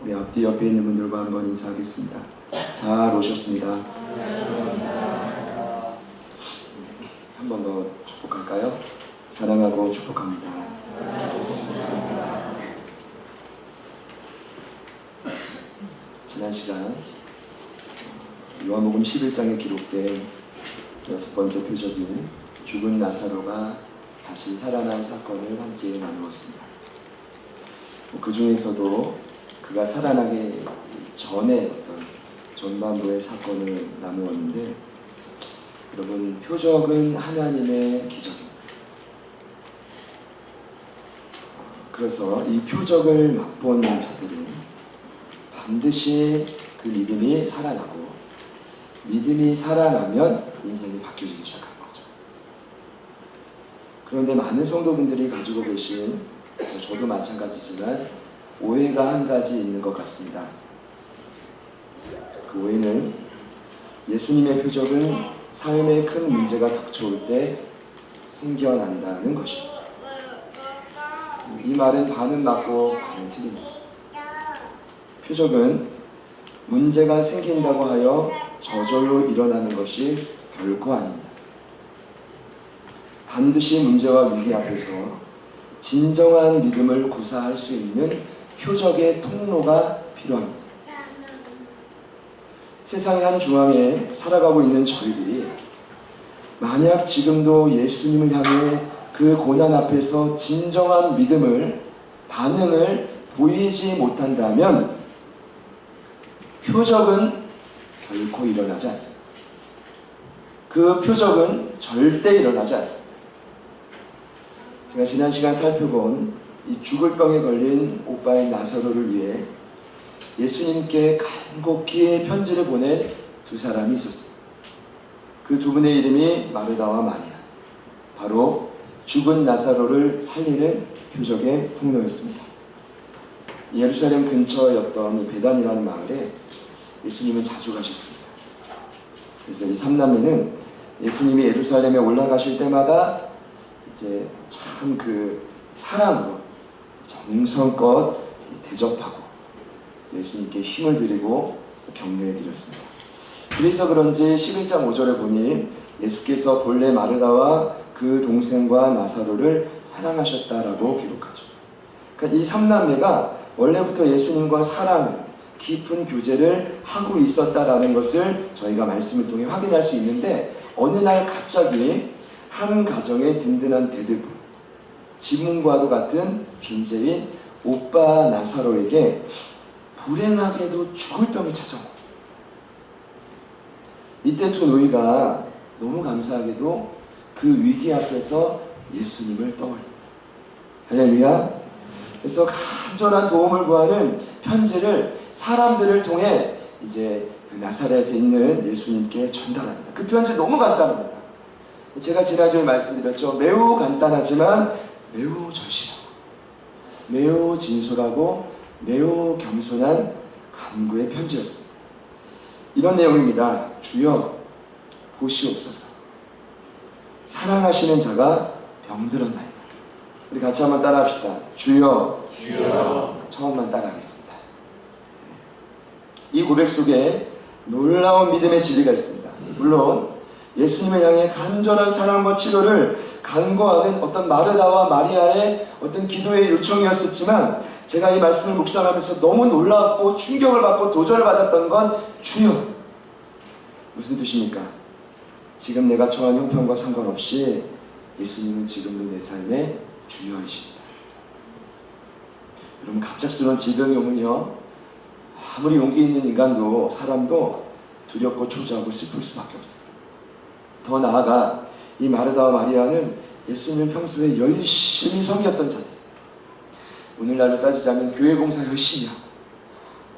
우리 앞뒤 옆에 있는 분들과 한번 인사하겠습니다. 잘 오셨습니다. 한 번 더 축복할까요? 사랑하고 축복합니다. 지난 시간 요한복음 11장에 기록된 6번째 표적인 죽은 나사로가 다시 살아난 사건을 함께 나누었습니다. 그 중에서도 그가 살아나기 전에 어떤 전반부의 사건을 나누었는데, 여러분, 표적은 하나님의 기적입니다. 그래서 이 표적을 맛본 자들은 반드시 그 믿음이 살아나고, 믿음이 살아나면 인생이 바뀌어지기 시작하는 거죠. 그런데 많은 성도분들이 가지고 계신, 저도 마찬가지지만 오해가 한 가지 있는 것 같습니다. 그 오해는 예수님의 표적은 삶에 큰 문제가 닥쳐올 때 생겨난다는 것입니다. 이 말은 반은 맞고 반은 틀립니다. 표적은 문제가 생긴다고 하여 저절로 일어나는 것이 결코 아닙니다. 반드시 문제와 위기 앞에서 진정한 믿음을 구사할 수 있는 표적의 통로가 필요합니다. 세상의 한 중앙에 살아가고 있는 저희들이 만약 지금도 예수님을 향해 그 고난 앞에서 진정한 믿음을, 반응을 보이지 못한다면 표적은 결코 일어나지 않습니다. 그 표적은 절대 일어나지 않습니다. 제가 지난 시간 살펴본 이 죽을 병에 걸린 오빠의 나사로를 위해 예수님께 간곡히 편지를 보낸 두 사람이 있었습니다. 그 두 분의 이름이 마르다와 마리아, 바로 죽은 나사로를 살리는 표적의 통로였습니다. 예루살렘 근처였던 이 베단이라는 마을에 예수님은 자주 가셨습니다. 그래서 이 삼남매는 예수님이 예루살렘에 올라가실 때마다 이제 참 그 사랑으로 정성껏 대접하고 예수님께 힘을 드리고 격려해 드렸습니다. 그래서 그런지 11장 5절에 보니 예수께서 본래 마르다와 그 동생과 나사로를 사랑하셨다라고 기록하죠. 그러니까 이 삼남매가 원래부터 예수님과 사랑을, 깊은 교제를 하고 있었다라는 것을 저희가 말씀을 통해 확인할 수 있는데, 어느 날 갑자기 한 가정의 든든한 대들보, 지문과도 같은 존재인 오빠 나사로에게 불행하게도 죽을 병이 찾아온 거예요. 이때 두 노이가 너무 감사하게도 그 위기 앞에서 예수님을 떠올립니다. 할렐루야. 그래서 간절한 도움을 구하는 편지를 사람들을 통해 이제 그 나사렛에 있는 예수님께 전달합니다. 그 편지 너무 간단합니다. 제가 지난주에 말씀드렸죠. 매우 간단하지만 매우 절실하고 매우 진솔하고 매우 겸손한 간구의 편지였습니다. 이런 내용입니다. 주여 보시옵소서. 사랑하시는 자가 병들었나이다. 우리 같이 한번 따라합시다. 주여. 주여. 처음만 따라하겠습니다. 이 고백 속에 놀라운 믿음의 진리가 있습니다. 물론 예수님을 향해 간절한 사랑과 치료를 간구하는 어떤 마르다와 마리아의 어떤 기도의 요청이었었지만, 제가 이 말씀을 묵상하면서 너무 놀랍고 충격을 받고 도전을 받았던 건 주여. 무슨 뜻입니까? 지금 내가 처한 형편과 상관없이 예수님은 지금도 내 삶의 주여이십니다. 여러분, 갑작스러운 질병이 오면요, 아무리 용기 있는 인간도, 사람도 두렵고 초조하고 슬플 수밖에 없습니다. 더 나아가 이 마르다와 마리아는 예수님을 평소에 열심히 섬겼던 자들, 오늘날로 따지자면 교회 봉사 열심히 하고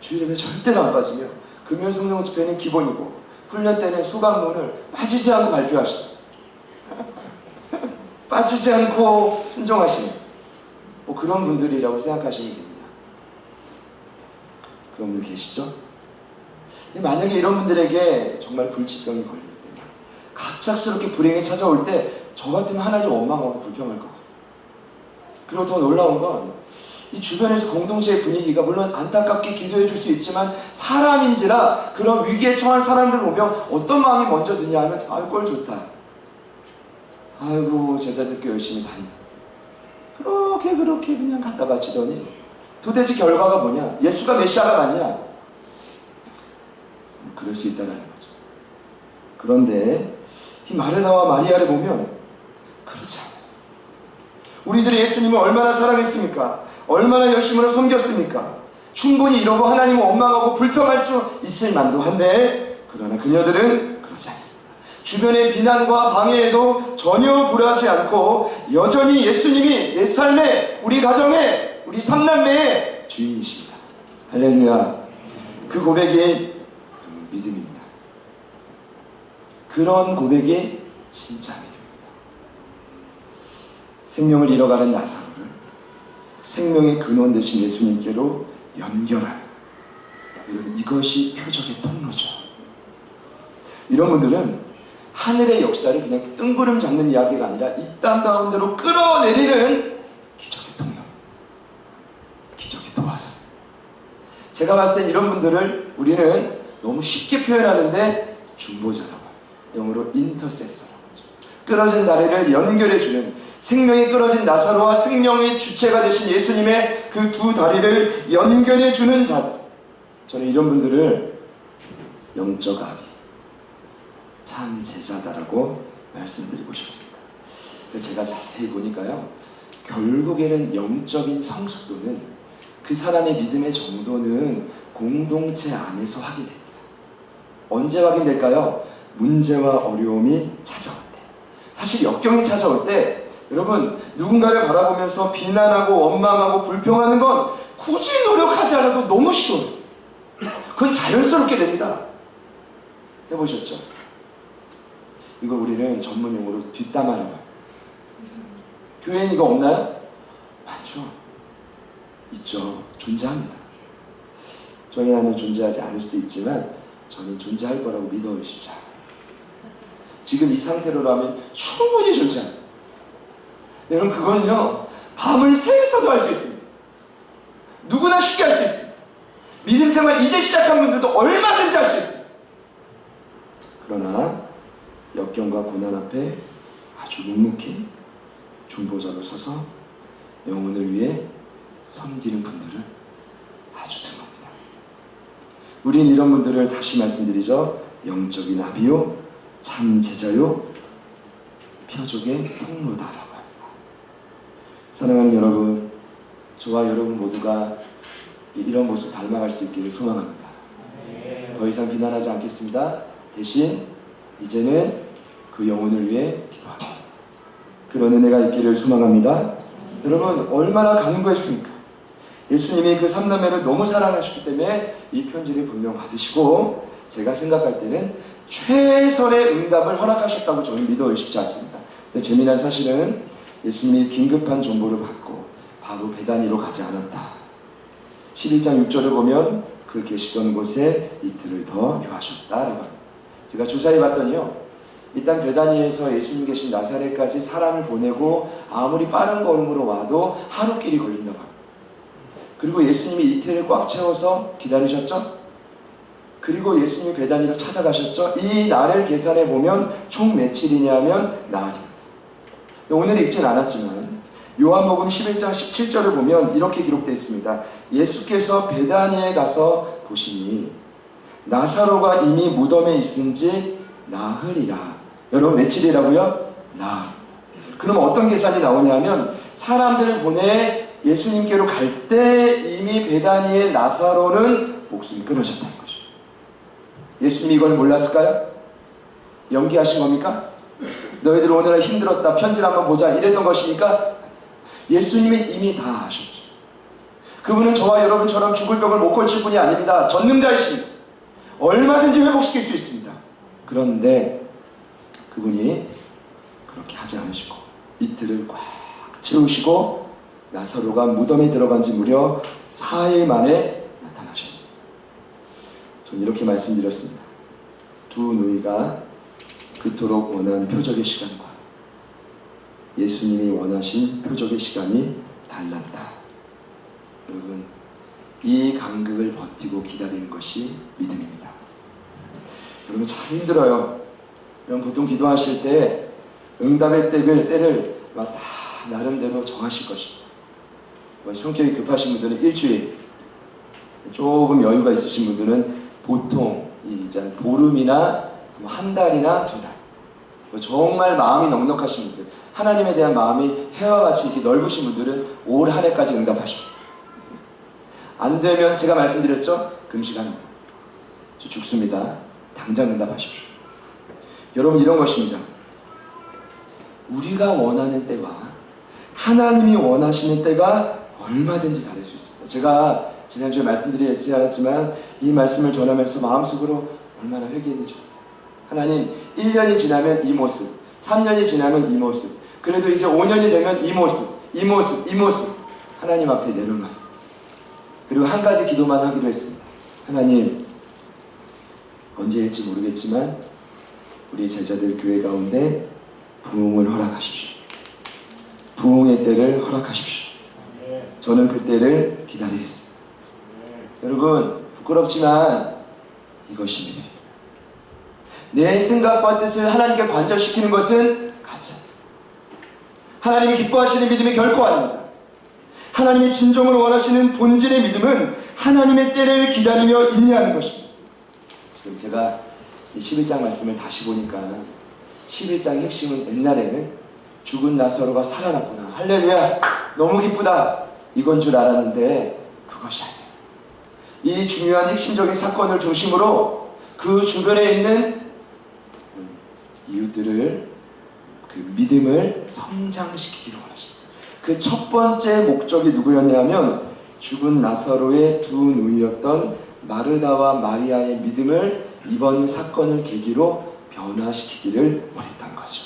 주 이름에 절대로 안 빠지며 금요 성령 집회는 기본이고 훈련 때는 소감문을 빠지지 않고 발표하시는, 빠지지 않고 순종하시는 그런 분들이라고 생각하시면 됩니다. 그런 분들 계시죠? 근데 만약에 이런 분들에게 정말 불치병이 걸릴 때, 갑작스럽게 불행이 찾아올 때 저 같으면 하나님 원망하고 불평할 것 같아요. 그리고 더 놀라운 건 이 주변에서 공동체의 분위기가 물론 안타깝게 기도해 줄 수 있지만 사람인지라 그런 위기에 처한 사람들 보면 어떤 마음이 먼저 드냐 하면 아이고 꼴 좋다. 아이고 제자들께 열심히 다니다. 그렇게 그냥 갖다 바치더니 도대체 결과가 뭐냐? 예수가 메시아가 맞냐? 그럴 수 있다는 거죠. 그런데 이 마르다와 마리아를 보면 그렇지 않아요. 우리들이 예수님을 얼마나 사랑했습니까? 얼마나 열심으로 섬겼습니까? 충분히 이러고 하나님을 원망하고 불평할 수 있을 만도 한데 그러나 그녀들은 그러지 않습니다. 주변의 비난과 방해에도 전혀 굴하지 않고 여전히 예수님이 내 삶에, 우리 가정에, 우리 삼남매의 주인이십니다. 할렐루야. 그 고백이 믿음입니다. 그런 고백이 진짜 믿음입니다. 생명을 잃어가는 나사로를 생명의 근원 되신 예수님께로 연결하는, 이것이 표적의 통로죠. 이런 분들은 하늘의 역사를 그냥 뜬구름 잡는 이야기가 아니라 이 땅 가운데로 끌어내리는 기적의 통로, 기적의 도화선. 제가 봤을 때 이런 분들을 우리는 너무 쉽게 표현하는데 중보자라고 합니다. 영어로 인터세서라고 하죠. 끊어진 다리를 연결해주는, 생명이 끊어진 나사로와 생명의 주체가 되신 예수님의 그 두 다리를 연결해주는 자. 저는 이런 분들을 영적 아비, 참 제자다라고 말씀드리고 싶습니다. 제가 자세히 보니까요, 결국에는 영적인 성숙도는 그 사람의 믿음의 정도는 공동체 안에서 확인됩니다. 언제 확인될까요? 문제와 어려움이 찾아올 때. 사실 역경이 찾아올 때 여러분, 누군가를 바라보면서 비난하고 원망하고 불평하는 건 굳이 노력하지 않아도 너무 쉬워요. 그건 자연스럽게 됩니다. 해보셨죠? 이걸 우리는 전문 용어로 뒷담화라고 해요. 교회엔 이거 없나요? 많죠. 있죠. 존재합니다. 저희 안에 존재하지 않을 수도 있지만 저는 존재할 거라고 믿어 싶지 않아요. 지금 이 상태로라면 충분히 존재합니다. 여러분, 그건요 밤을 새서도 할 수 있습니다. 누구나 쉽게 할 수 있습니다. 믿음 생활 이제 시작한 분들도 얼마든지 할 수 있습니다. 그러나 역경과 고난 앞에 아주 묵묵히 중보자로 서서 영혼을 위해 섬기는 분들은 아주 드뭅니다. 우린 이런 분들을 다시 말씀드리죠. 영적인 아비요, 참 제자요, 표적의 통로다라고 합니다. 사랑하는 여러분, 저와 여러분 모두가 이런 모습 닮아갈 수 있기를 소망합니다. 더 이상 비난하지 않겠습니다. 대신 이제는 그 영혼을 위해 기도하겠습니다. 그런 은혜가 있기를 소망합니다. 여러분, 얼마나 간구했습니까? 예수님이 그 삼남매를 너무 사랑하셨기 때문에 이 편지를 분명 받으시고, 제가 생각할 때는 최선의 응답을 허락하셨다고 저는 믿어 의심치 않습니다. 근데 재미난 사실은 예수님이 긴급한 정보를 받고 바로 베다니로 가지 않았다. 11장 6절을 보면 그 계시던 곳에 이틀을 더 유하셨다라고 합니다. 제가 조사해 봤더니요, 일단 베다니에서 예수님 계신 나사렛까지 사람을 보내고 아무리 빠른 걸음으로 와도 하루길이 걸린다고 합니다. 그리고 예수님이 이틀을 꽉 채워서 기다리셨죠? 그리고 예수님이 베다니로 찾아가셨죠? 이 날을 계산해 보면 총 며칠이냐 하면 나흘입니다. 오늘 읽진 않았지만 요한복음 11장 17절을 보면 이렇게 기록되어 있습니다. 예수께서 베다니에 가서 보시니 나사로가 이미 무덤에 있은지 나흘이라. 여러분, 며칠이라고요? 나흘. 그럼 어떤 계산이 나오냐면 사람들을 보내 예수님께로 갈 때 이미 베다니의 나사로는 목숨이 끊어졌다는 거죠. 예수님이 이걸 몰랐을까요? 연기하신 겁니까? 너희들 오늘은 힘들었다, 편지를 한번 보자, 이랬던 것입니까? 예수님이 이미 다 아셨죠. 그분은 저와 여러분처럼 죽을 병을 못 고칠 분이 아닙니다. 전능자이십니다. 얼마든지 회복시킬 수 있습니다. 그런데 그분이 그렇게 하지 않으시고 이틀을 꽉 채우시고 나사로가 무덤에 들어간 지 무려 4일 만에 나타나셨습니다. 저는 이렇게 말씀드렸습니다. 두 누이가 그토록 원한 표적의 시간과 예수님이 원하신 표적의 시간이 달랐다. 여러분, 이 간극을 버티고 기다리는 것이 믿음입니다. 여러분 참 힘들어요. 여러분 보통 기도하실 때 응답의 때를 막 다 나름대로 정하실 것입니다. 성격이 급하신 분들은 일주일, 조금 여유가 있으신 분들은 보통 이제 보름이나 한 달이나 두 달. 정말 마음이 넉넉하신 분들, 하나님에 대한 마음이 해와 같이 이렇게 넓으신 분들은 올 한 해까지 응답하십시오. 안 되면 제가 말씀드렸죠? 금식합니다. 저 죽습니다. 당장 응답하십시오. 여러분 이런 것입니다. 우리가 원하는 때와 하나님이 원하시는 때가 얼마든지 다를 수 있습니다. 제가 지난주에 말씀드리지 않았지만 이 말씀을 전하면서 마음속으로 얼마나 회개되죠. 하나님 1년이 지나면 이 모습, 3년이 지나면 이 모습, 그래도 이제 5년이 되면 이 모습 하나님 앞에 내려놨습니다. 그리고 한 가지 기도만 하기로 했습니다. 하나님, 언제일지 모르겠지만 우리 제자들 교회 가운데 부흥을 허락하십시오. 부흥의 때를 허락하십시오. 저는 그 때를 기다리겠습니다. 여러분 부끄럽지만 이것이 믿음입니다. 내 생각과 뜻을 하나님께 관절시키는 것은 가짜. 하나님이 기뻐하시는 믿음이 결코 아닙니다. 하나님이 진정으로 원하시는 본질의 믿음은 하나님의 때를 기다리며 인내하는 것입니다. 지금 제가 11장 말씀을 다시 보니까 11장의 핵심은 옛날에는 죽은 나사로가 살아났구나, 할렐루야, 너무 기쁘다, 이건 줄 알았는데 그것이 아니에요. 이 중요한 핵심적인 사건을 중심으로 그 주변에 있는 이웃들을, 그 믿음을 성장시키기를 원하십니다. 그 첫 번째 목적이 누구였냐면 죽은 나사로의 두 누이였던 마르다와 마리아의 믿음을 이번 사건을 계기로 변화시키기를 원했던 거죠.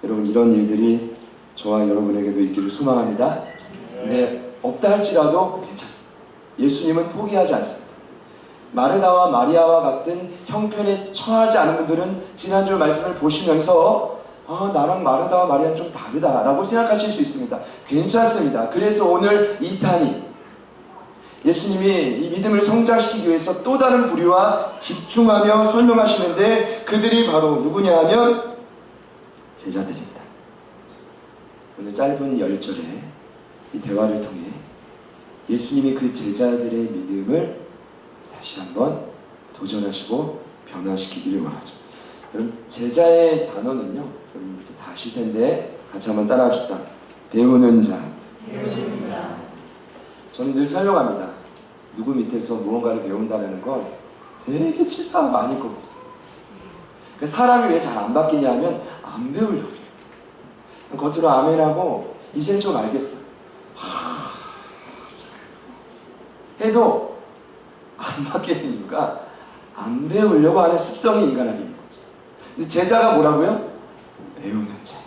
여러분 이런 일들이 저와 여러분에게도 있기를 소망합니다. 네, 없다 할지라도 괜찮습니다. 예수님은 포기하지 않습니다. 마르다와 마리아와 같은 형편에 처하지 않은 분들은 지난주 말씀을 보시면서 나랑 마르다와 마리아는 좀 다르다 라고 생각하실 수 있습니다. 괜찮습니다. 그래서 오늘 2탄이 예수님이 이 믿음을 성장시키기 위해서 또 다른 부류와 집중하며 설명하시는데 그들이 바로 누구냐 하면 제자들입니다. 오늘 짧은 10절에 이 대화를 통해 예수님이 그 제자들의 믿음을 다시 한번 도전하시고 변화시키기를 원하죠. 여러분 제자의 단어는요, 여러분 이제 다 아실 텐데 같이 한번 따라합시다. 배우는 자. 저는 늘 설명합니다. 누구 밑에서 무언가를 배운다는 건 되게 치사하고 아닐 겁니다. 사람이 왜 잘 안 바뀌냐 하면 안 배우려고 해요. 겉으로 아멘하고 이젠 좀 알겠어 해도 안 바뀌는 이유가 안 배우려고 하는 습성이 인간에게 있는 거죠. 근데 제자가 뭐라고요? 배우는 자.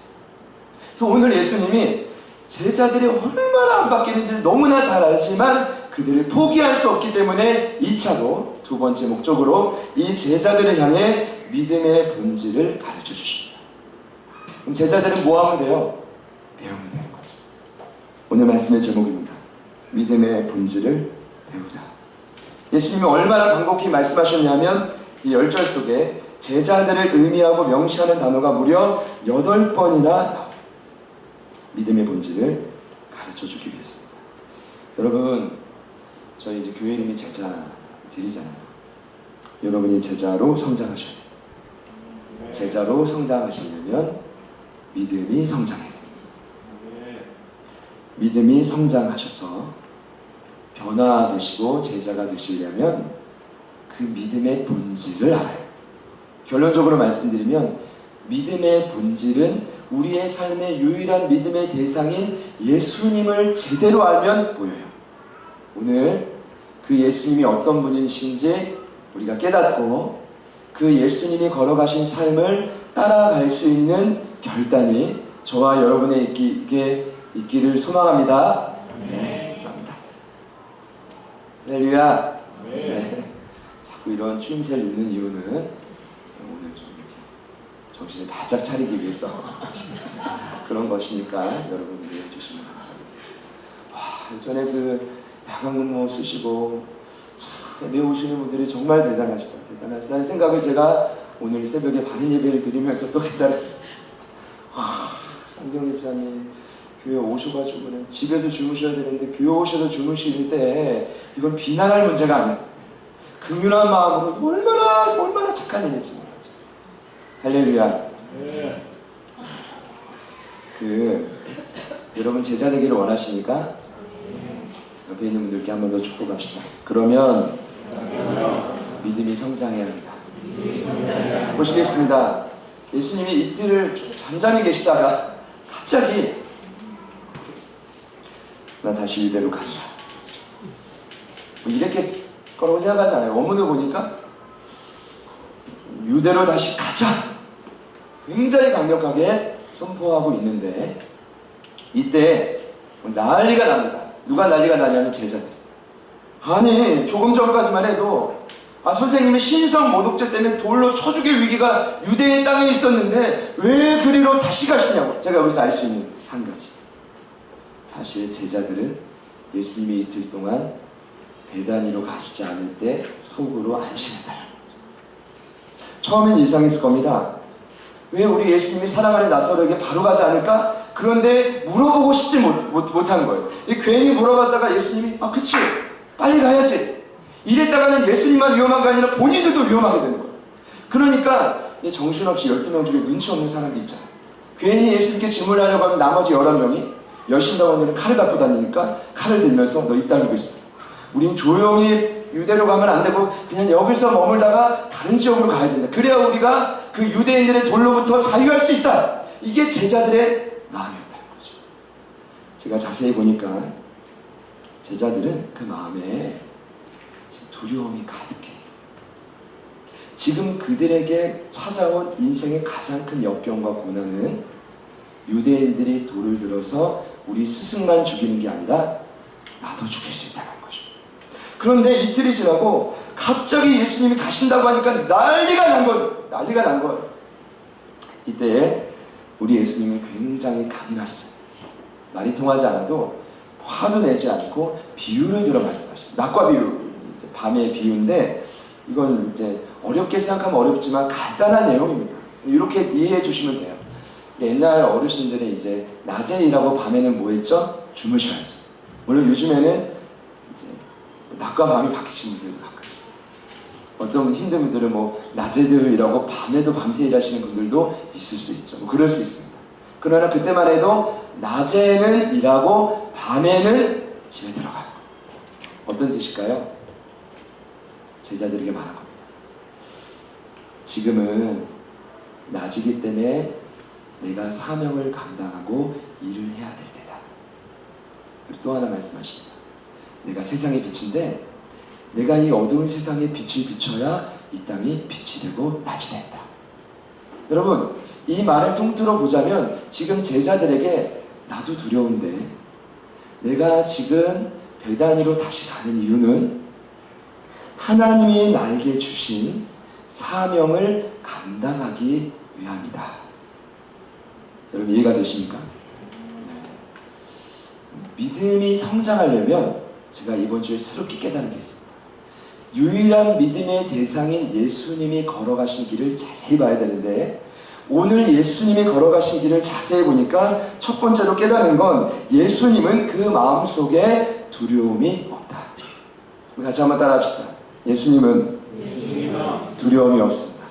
그래서 오늘 예수님이 제자들이 얼마나 안 바뀌는지를 너무나 잘 알지만 그들을 포기할 수 없기 때문에 2차로 두 번째 목적으로 이 제자들을 향해 믿음의 본질을 가르쳐 주십니다. 그럼 제자들은 뭐 하면 돼요? 배우면 되는 거죠. 오늘 말씀의 제목입니다. 믿음의 본질을 배우다. 예수님이 얼마나 간곡히 말씀하셨냐면 이 10절 속에 제자들을 의미하고 명시하는 단어가 무려 8번이나 나옵니다. 믿음의 본질을 가르쳐주기 위해서입니다. 여러분 저희 이제 교회 이름이 제자들이잖아요. 여러분이 제자로 성장하셔야 돼요. 제자로 성장하시려면 믿음이 성장해야 됩니다. 믿음이 성장하셔서 변화되시고 제자가 되시려면 그 믿음의 본질을 알아야 돼요. 결론적으로 말씀드리면 믿음의 본질은 우리의 삶의 유일한 믿음의 대상인 예수님을 제대로 알면 보여요. 오늘 그 예수님이 어떤 분이신지 우리가 깨닫고 그 예수님이 걸어가신 삶을 따라갈 수 있는 결단이 저와 여러분의 있기를 소망합니다. 네, 감사합니다. 할렐루야. 네. 자꾸 이런 추임새를 넣는 이유는 오늘 좀 이렇게 정신을 바짝 차리기 위해서 그런 것이니까 여러분 이해해 주시면 감사하겠습니다. 전에 그 야간 근무 쓰시고 참 매우시는 분들이 정말 대단하시다는 생각을 제가 오늘 새벽에 바른 예배를 드리면서 또 깨달았어요. 상경 집사님 교회 오셔가지고는 집에서 주무셔야 되는데 교회 오셔서 주무실 때 이건 비난할 문제가 아니에요. 긍휼한 마음으로 얼마나 착한 일인지 몰라죠. 할렐루야. 네. 여러분 제자 되기를 원하십니까? 옆에 있는 분들께 한 번 더 축복합시다. 그러면 믿음이 성장해야 합니다. 보시겠습니다. 예수님이 이틀을 좀 잠잠히 계시다가 갑자기 나 다시 유대로 간다. 뭐 이렇게 거라고 생각하지 않아요. 원문을 보니까 유대로 다시 가자. 굉장히 강력하게 선포하고 있는데 이때 난리가 납니다. 누가 난리가 나냐면 제자들. 아니 조금 전까지만 해도 선생님이 신성 모독죄 때문에 돌로 쳐 죽일 위기가 유대의 땅에 있었는데 왜 그리로 다시 가시냐고. 제가 여기서 알 수 있는 한 가지, 사실 제자들은 예수님이 이틀 동안 베다니로 가시지 않을 때 속으로 안심했다. 처음엔 이상했을 겁니다. 왜 우리 예수님이 사랑하는 나사로에게 바로 가지 않을까? 그런데 물어보고 싶지 못한 거예요. 괜히 물어봤다가 예수님이 그치 빨리 가야지 이랬다가는 예수님만 위험한 게 아니라 본인들도 위험하게 되는 거예요. 그러니까 정신없이 12명 중에 눈치 없는 사람도 있잖아요. 괜히 예수님께 질문하려고 하면 나머지 11명이 여신다원들은 칼을 갖고 다니니까 칼을 들면서 너 입 다물고 있어. 우린 조용히 유대로 가면 안 되고 그냥 여기서 머물다가 다른 지역으로 가야 된다. 그래야 우리가 그 유대인들의 돌로부터 자유할 수 있다. 이게 제자들의 마음이었다는 거죠. 제가 자세히 보니까 제자들은 그 마음에 두려움이 가득해. 지금 그들에게 찾아온 인생의 가장 큰 역경과 고난은 유대인들이 돌을 들어서 우리 스승만 죽이는 게 아니라 나도 죽일 수 있다는 거죠. 그런데 이틀이 지나고 갑자기 예수님이 가신다고 하니까 난리가 난 거예요. 이때 우리 예수님은 굉장히 강인하시잖아요. 말이 통하지 않아도 화도 내지 않고 비유를 들어 말씀하셔요. 낮과 비유, 이제 밤의 비유인데 이건 이제 어렵게 생각하면 어렵지만 간단한 내용입니다. 이렇게 이해해 주시면 돼요. 옛날 어르신들은 이제 낮에 일하고 밤에는 뭐 했죠? 주무셔야죠. 물론 요즘에는 이제 낮과 밤이 바뀌신 분들도 가끔 있어요. 어떤 힘든 분들은 뭐 낮에도 일하고 밤에도 밤새 일하시는 분들도 있을 수 있죠. 뭐 그럴 수 있습니다. 그러나 그때만 해도 낮에는 일하고 밤에는 집에 들어가요. 어떤 뜻일까요? 제자들에게 말한 겁니다. 지금은 낮이기 때문에 내가 사명을 감당하고 일을 해야 될 때다. 그리고 또 하나 말씀하십니다. 내가 세상의 빛인데 내가 이 어두운 세상에 빛을 비춰야 이 땅이 빛이 되고 낮이 된다. 여러분, 이 말을 통틀어 보자면 지금 제자들에게 나도 두려운데 내가 지금 베다니로 다시 가는 이유는 하나님이 나에게 주신 사명을 감당하기 위함이다. 여러분 이해가 되십니까? 네. 믿음이 성장하려면 제가 이번 주에 새롭게 깨달은 게 있습니다. 유일한 믿음의 대상인 예수님이 걸어가신 길을 자세히 봐야 되는데 오늘 예수님이 걸어가신 길을 자세히 보니까 첫 번째로 깨달은 건 예수님은 그 마음속에 두려움이 없다. 같이 한번 따라합시다. 예수님은 두려움이 없습니다.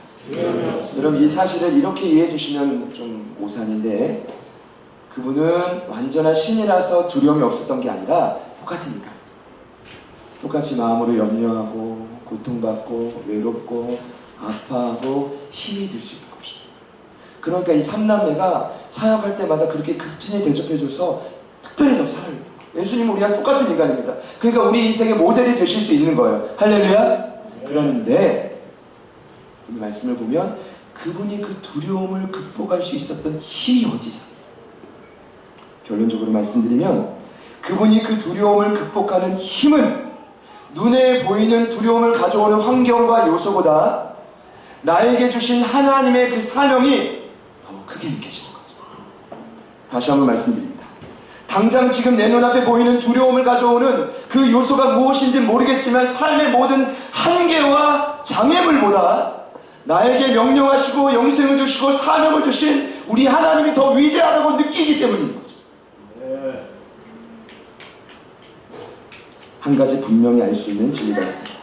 여러분 이 사실을 이렇게 이해해 주시면 좀 오산인데 그분은 완전한 신이라서 두려움이 없었던 게 아니라 똑같으니까 똑같이 마음으로 염려하고 고통받고 외롭고 아파하고 힘이 들 수 있는 것입니다. 그러니까 이 삼남매가 사역할 때마다 그렇게 극진히 대접해줘서 특별히 더 사랑했던 거예요. 예수님은 우리랑 똑같은 인간입니다. 그러니까 우리 인생의 모델이 되실 수 있는 거예요. 할렐루야. 그런데 이 말씀을 보면 그분이 그 두려움을 극복할 수 있었던 힘이 어디 있어요? 결론적으로 말씀드리면 그분이 그 두려움을 극복하는 힘은 눈에 보이는 두려움을 가져오는 환경과 요소보다 나에게 주신 하나님의 그 사명이 더 크게 느껴지는 거죠. 다시 한번 말씀드립니다. 당장 지금 내 눈앞에 보이는 두려움을 가져오는 그 요소가 무엇인지 모르겠지만 삶의 모든 한계와 장애물보다 나에게 명령하시고 영생을 주시고 사명을 주신 우리 하나님이 더 위대하다고 느끼기 때문인 거죠. 한 가지 분명히 알 수 있는 진리가 있습니다.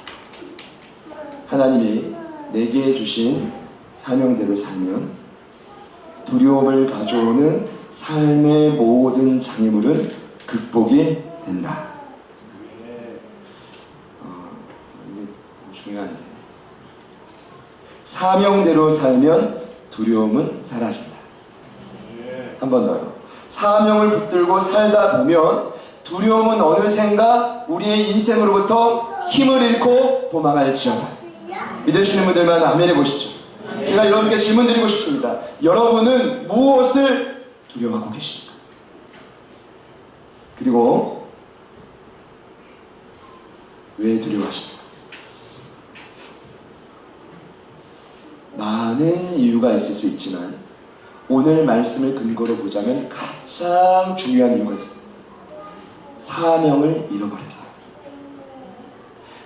하나님이 내게 주신 사명대로 살면 두려움을 가져오는 삶의 모든 장애물은 극복이 된다. 이게 중요한데, 사명대로 살면 두려움은 사라진다. 한 번 더요. 사명을 붙들고 살다 보면 두려움은 어느샌가 우리의 인생으로부터 힘을 잃고 도망할지어다. 믿으시는 분들만 아멘 해보시죠. 제가 여러분께 질문 드리고 싶습니다. 여러분은 무엇을 두려워하고 계십니까? 그리고 왜 두려워하십니까? 많은 이유가 있을 수 있지만 오늘 말씀을 근거로 보자면 가장 중요한 이유가 있습니다. 사명을 잃어버리기 때문에.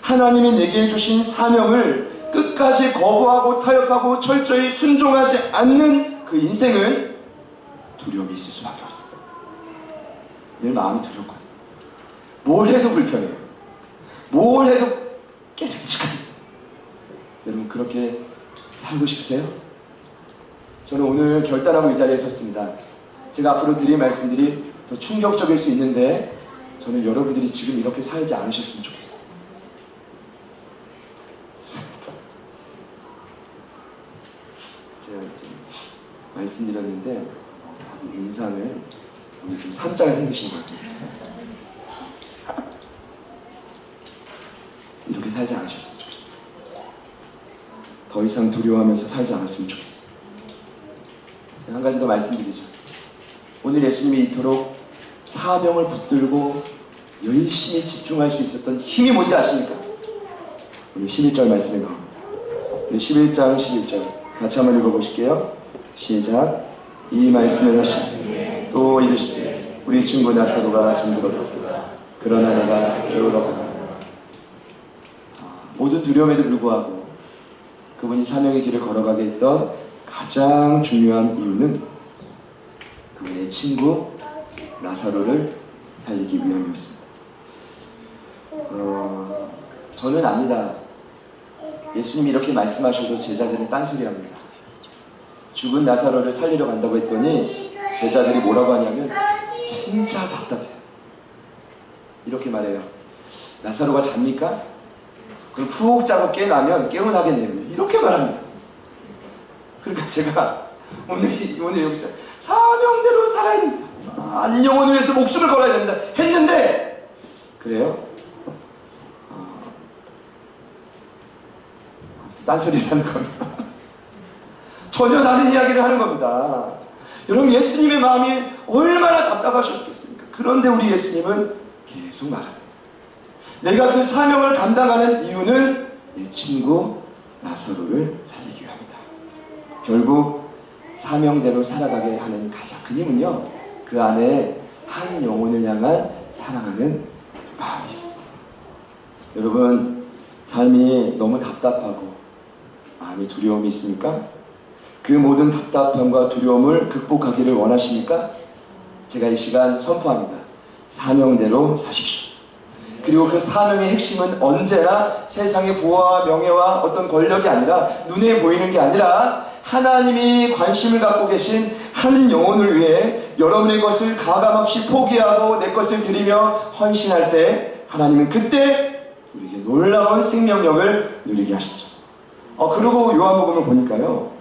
하나님이 내게 주신 사명을 끝까지 거부하고 타협하고 철저히 순종하지 않는 그 인생은 두려움이 있을 수밖에 없습니다. 늘 마음이 두렵거든요. 뭘 해도 불편해요. 뭘 해도 깨름직합니다. 여러분 그렇게 살고 싶으세요? 저는 오늘 결단하고 이 자리에 섰습니다. 제가 앞으로 드릴 말씀들이 더 충격적일 수 있는데 저는 여러분들이 지금 이렇게 살지 않으셨으면 좋겠어요. 제가 지금 말씀드렸는데 인상을 오늘 좀 삼자가 생기신 것 같아요. 이렇게 살지 않으셨으면 좋겠어요. 더 이상 두려워하면서 살지 않았으면 좋겠어요. 제가 한 가지 더 말씀드리죠. 오늘 예수님이 이토록 사명을 붙들고 열심히 집중할 수 있었던 힘이 뭔지 아십니까? 오늘 11절 말씀에 나옵니다. 우리 11장 11절 같이 한번 읽어보실게요. 시작. 이 말씀을 하시니 또 이르시되 우리 친구 나사로가 잠들었다. 그러나 내가 깨우러 가라. 모든 두려움에도 불구하고 그분이 사명의 길을 걸어가게 했던 가장 중요한 이유는 그분의 친구 나사로를 살리기 위함이었습니다. 저는 압니다. 예수님이 이렇게 말씀하셔도 제자들은 딴소리합니다. 죽은 나사로를 살리러 간다고 했더니 제자들이 뭐라고 하냐면 진짜 답답해요. 이렇게 말해요. 나사로가 잡니까? 그럼 푹 자고 깨나면 깨어나겠네요. 이렇게 말합니다. 그러니까 제가 오늘 여기서 사명대로 살아야 됩니다. 안 영혼을 위해서 목숨을 걸어야 됩니다. 했는데 그래요? 딴소리를 하는 겁니다. 전혀 다른 이야기를 하는 겁니다. 여러분 예수님의 마음이 얼마나 답답하셨겠습니까? 그런데 우리 예수님은 계속 말합니다. 내가 그 사명을 감당하는 이유는 내 친구 나사로를 살리기 위함이다. 결국 사명대로 살아가게 하는 가장 큰 힘은요, 그 안에 한 영혼을 향한 사랑하는 마음이 있습니다. 여러분 삶이 너무 답답하고 마음이 두려움이 있습니까? 그 모든 답답함과 두려움을 극복하기를 원하십니까? 제가 이 시간 선포합니다. 사명대로 사십시오. 그리고 그 사명의 핵심은 언제나 세상의 부와 명예와 어떤 권력이 아니라 눈에 보이는 게 아니라 하나님이 관심을 갖고 계신 한 영혼을 위해 여러분의 것을 가감없이 포기하고 내 것을 드리며 헌신할 때 하나님은 그때 우리에게 놀라운 생명력을 누리게 하시죠. 그리고 요한복음을 보니까요,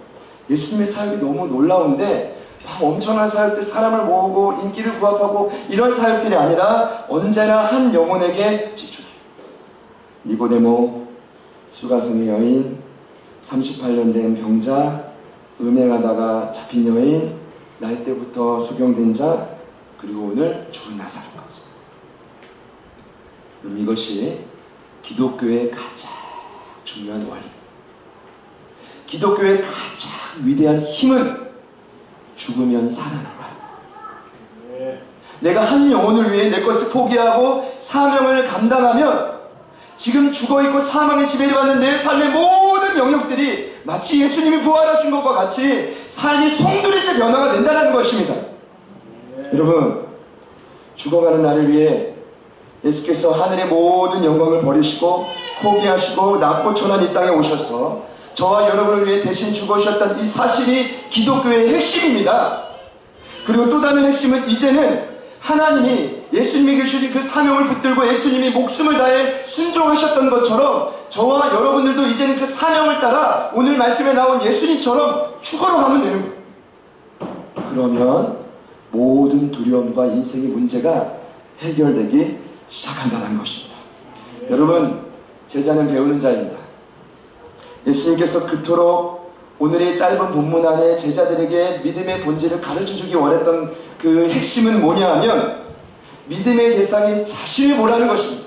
예수님의 사역이 너무 놀라운데 막 엄청난 사역들, 사람을 모으고 인기를 부합하고 이런 사역들이 아니라 언제나 한 영혼에게 집중해요. 니고데모, 수가성의 여인, 38년 된 병자, 음행하다가 잡힌 여인, 날 때부터 수경된 자, 그리고 오늘 죽은 나사로까지. 이것이 기독교의 가장 중요한 원리. 기독교의 가장 위대한 힘은 죽으면 살아난다. 내가 한 영혼을 위해 내 것을 포기하고 사명을 감당하면 지금 죽어있고 사망의 지배를 받는 내 삶의 모든 영역들이 마치 예수님이 부활하신 것과 같이 삶이 송두리째 변화가 된다는 것입니다. 여러분, 죽어가는 나를 위해 예수께서 하늘의 모든 영광을 버리시고 포기하시고 낮고 천한 이 땅에 오셔서 저와 여러분을 위해 대신 죽으셨던 이 사실이 기독교의 핵심입니다. 그리고 또 다른 핵심은 이제는 하나님이 예수님이 주신 그 사명을 붙들고 예수님이 목숨을 다해 순종하셨던 것처럼 저와 여러분들도 이제는 그 사명을 따라 오늘 말씀에 나온 예수님처럼 죽어가면 되는 거예요. 그러면 모든 두려움과 인생의 문제가 해결되기 시작한다는 것입니다. 여러분, 제자는 배우는 자입니다. 예수님께서 그토록 오늘의 짧은 본문 안에 제자들에게 믿음의 본질을 가르쳐주기 원했던 그 핵심은 뭐냐 하면 믿음의 대상인 자신을 보라는 것입니다.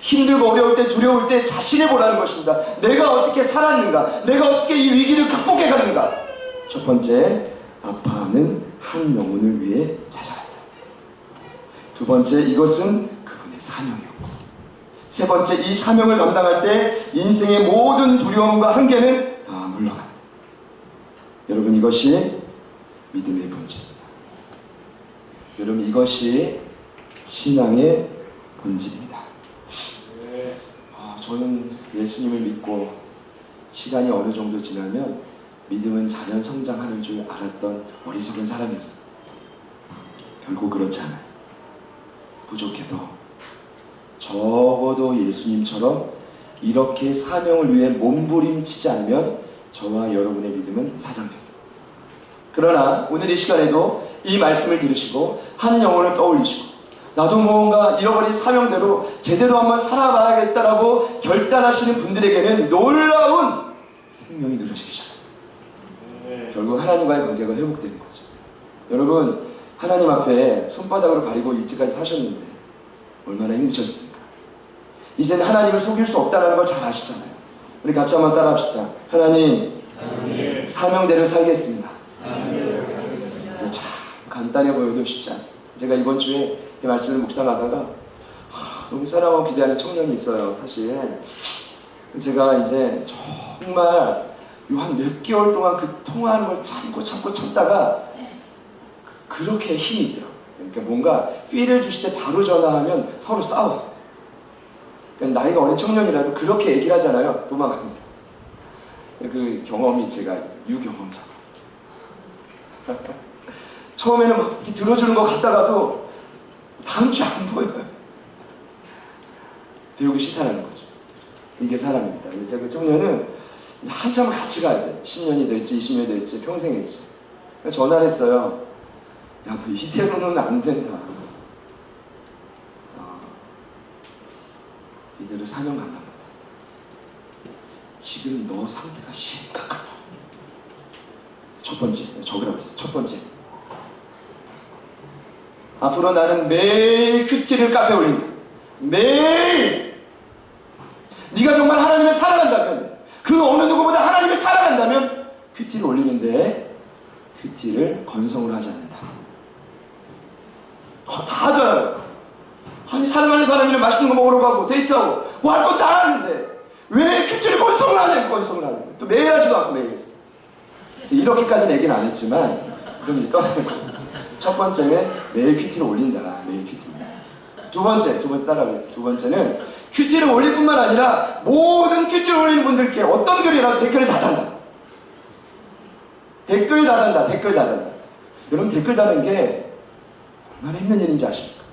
힘들고 어려울 때, 두려울 때 자신을 보라는 것입니다. 내가 어떻게 살았는가? 내가 어떻게 이 위기를 극복해 갔는가? 첫 번째, 아파하는 한 영혼을 위해 자살한다. 두 번째, 이것은 그분의 사명이었고, 세 번째, 이 사명을 감당할 때 인생의 모든 두려움과 한계는 다 물러간다. 여러분, 이것이 믿음의 본질입니다. 여러분, 이것이 신앙의 본질입니다. 저는 예수님을 믿고 시간이 어느 정도 지나면 믿음은 자연 성장하는 줄 알았던 어리석은 사람이었어요. 결국 그렇지 않아요. 부족해도 적어도 예수님처럼 이렇게 사명을 위해 몸부림치지 않으면 저와 여러분의 믿음은 사장됩니다. 그러나 오늘 이 시간에도 이 말씀을 들으시고 한 영혼을 떠올리시고 나도 무언가 잃어버린 사명대로 제대로 한번 살아봐야겠다라고 결단하시는 분들에게는 놀라운 생명이 누려지기 시작합니다. 결국 하나님과의 관계가 회복되는 거죠. 여러분, 하나님 앞에 손바닥으로 가리고 일찍까지 사셨는데 얼마나 힘드셨습니까? 이제는 하나님을 속일 수 없다는 걸 잘 아시잖아요. 우리 같이 한번 따라 합시다. 하나님, 사명대로 살겠습니다. 참 간단해 보여도 쉽지 않습니다. 제가 이번 주에 이 말씀을 묵상하다가 너무 사랑하고 기대하는 청년이 있어요. 사실 제가 이제 정말 한 몇 개월 동안 그 통화하는 걸 참다가 그렇게 힘이 있더라고요. 그러니까 뭔가 필을 주실 때 바로 전화하면 서로 싸워요. 그러니까 나이가 어린 청년이라도 그렇게 얘기를 하잖아요. 도망갑니다. 그 경험이 제가 유경험자거든요. 처음에는 막 이렇게 들어주는 것 같다가도 다음 주에 안 보여요. 배우기 싫다는 거죠. 이게 사람입니다. 그래서 그 청년은 한참 같이 가야 돼. 10년이 될지 20년이 될지 평생일지. 전화를 했어요. 야, 너 이대로는 안 된다. 이대로 사명 감당 못한다. 지금 너 상태가 심각하다. 첫 번째, 적으라고 했어요. 첫 번째, 앞으로 나는 매일 큐티를 카페에 올린다. 매일! 네가 정말 하나님을 사랑한다면, 그 어느 누구보다 하나님을 사랑한다면 큐티를 올리는데 큐티를 건성으로 하지 않는다. 다 하잖아요. 아니, 사랑하는 사람이랑 맛있는 거 먹으러 가고 데이트하고 뭐 할 건 다 하는데 왜 큐티를 건성을 하냐고. 건성을 하는 거예요. 또 매일 하지도 않고 매일. 이렇게까지는 얘기는 안 했지만 그럼 이제 떠나는 거예요. 첫 번째는 매일 큐티를 올린다. 매일 큐티. 두 번째 따라가겠습니다. 두 번째는 큐티를 올릴 뿐만 아니라 모든 큐티를 올리는 분들께 어떤 글이라도 댓글을 다 단다. 댓글 다 단다. 여러분, 댓글 다는 게 얼마나 힘든 일인지 아십니까?